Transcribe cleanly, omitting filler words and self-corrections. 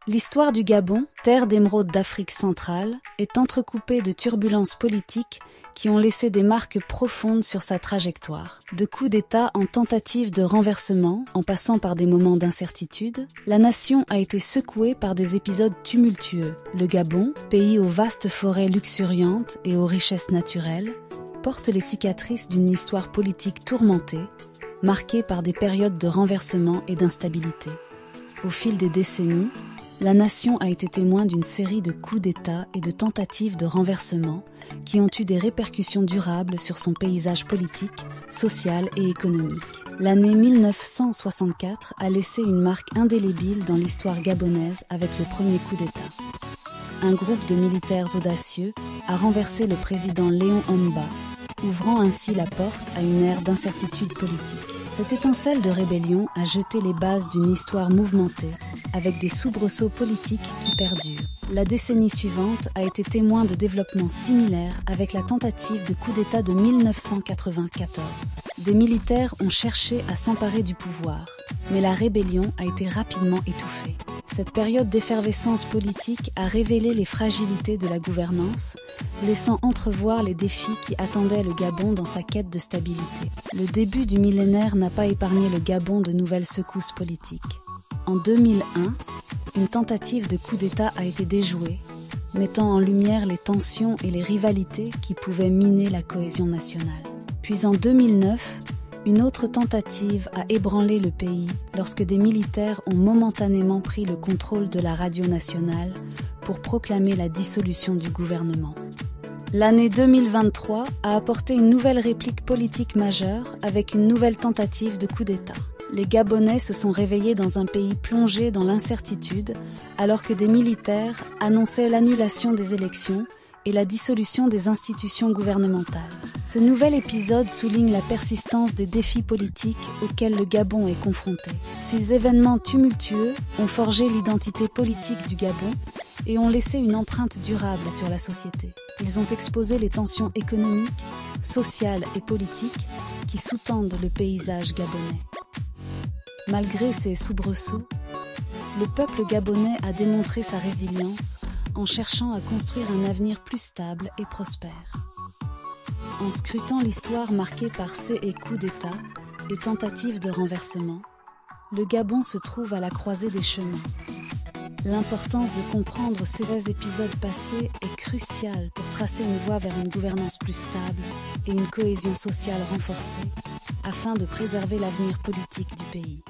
L'histoire du Gabon, terre d'émeraude d'Afrique centrale, est entrecoupée de turbulences politiques qui ont laissé des marques profondes sur sa trajectoire. De coups d'État en tentative de renversement, en passant par des moments d'incertitude, la nation a été secouée par des épisodes tumultueux. Le Gabon, pays aux vastes forêts luxuriantes et aux richesses naturelles, porte les cicatrices d'une histoire politique tourmentée, marquée par des périodes de renversement et d'instabilité. Au fil des décennies, la nation a été témoin d'une série de coups d'État et de tentatives de renversement qui ont eu des répercussions durables sur son paysage politique, social et économique. L'année 1964 a laissé une marque indélébile dans l'histoire gabonaise avec le premier coup d'État. Un groupe de militaires audacieux a renversé le président Léon Homba, ouvrant ainsi la porte à une ère d'incertitude politique. Cette étincelle de rébellion a jeté les bases d'une histoire mouvementée, avec des soubresauts politiques qui perdurent. La décennie suivante a été témoin de développements similaires avec la tentative de coup d'État de 1994. Des militaires ont cherché à s'emparer du pouvoir, mais la rébellion a été rapidement étouffée. Cette période d'effervescence politique a révélé les fragilités de la gouvernance, laissant entrevoir les défis qui attendaient le Gabon dans sa quête de stabilité. Le début du millénaire n'a pas épargné le Gabon de nouvelles secousses politiques. En 2001, une tentative de coup d'État a été déjouée, mettant en lumière les tensions et les rivalités qui pouvaient miner la cohésion nationale. Puis en 2009, une autre tentative a ébranlé le pays lorsque des militaires ont momentanément pris le contrôle de la radio nationale pour proclamer la dissolution du gouvernement. L'année 2023 a apporté une nouvelle réplique politique majeure avec une nouvelle tentative de coup d'État. Les Gabonais se sont réveillés dans un pays plongé dans l'incertitude alors que des militaires annonçaient l'annulation des élections et la dissolution des institutions gouvernementales. Ce nouvel épisode souligne la persistance des défis politiques auxquels le Gabon est confronté. Ces événements tumultueux ont forgé l'identité politique du Gabon et ont laissé une empreinte durable sur la société. Ils ont exposé les tensions économiques, sociales et politiques qui sous-tendent le paysage gabonais. Malgré ces soubresauts, le peuple gabonais a démontré sa résilience en cherchant à construire un avenir plus stable et prospère. En scrutant l'histoire marquée par ces coups d'État et tentatives de renversement, le Gabon se trouve à la croisée des chemins. L'importance de comprendre ces épisodes passés est cruciale pour tracer une voie vers une gouvernance plus stable et une cohésion sociale renforcée, afin de préserver l'avenir politique du pays.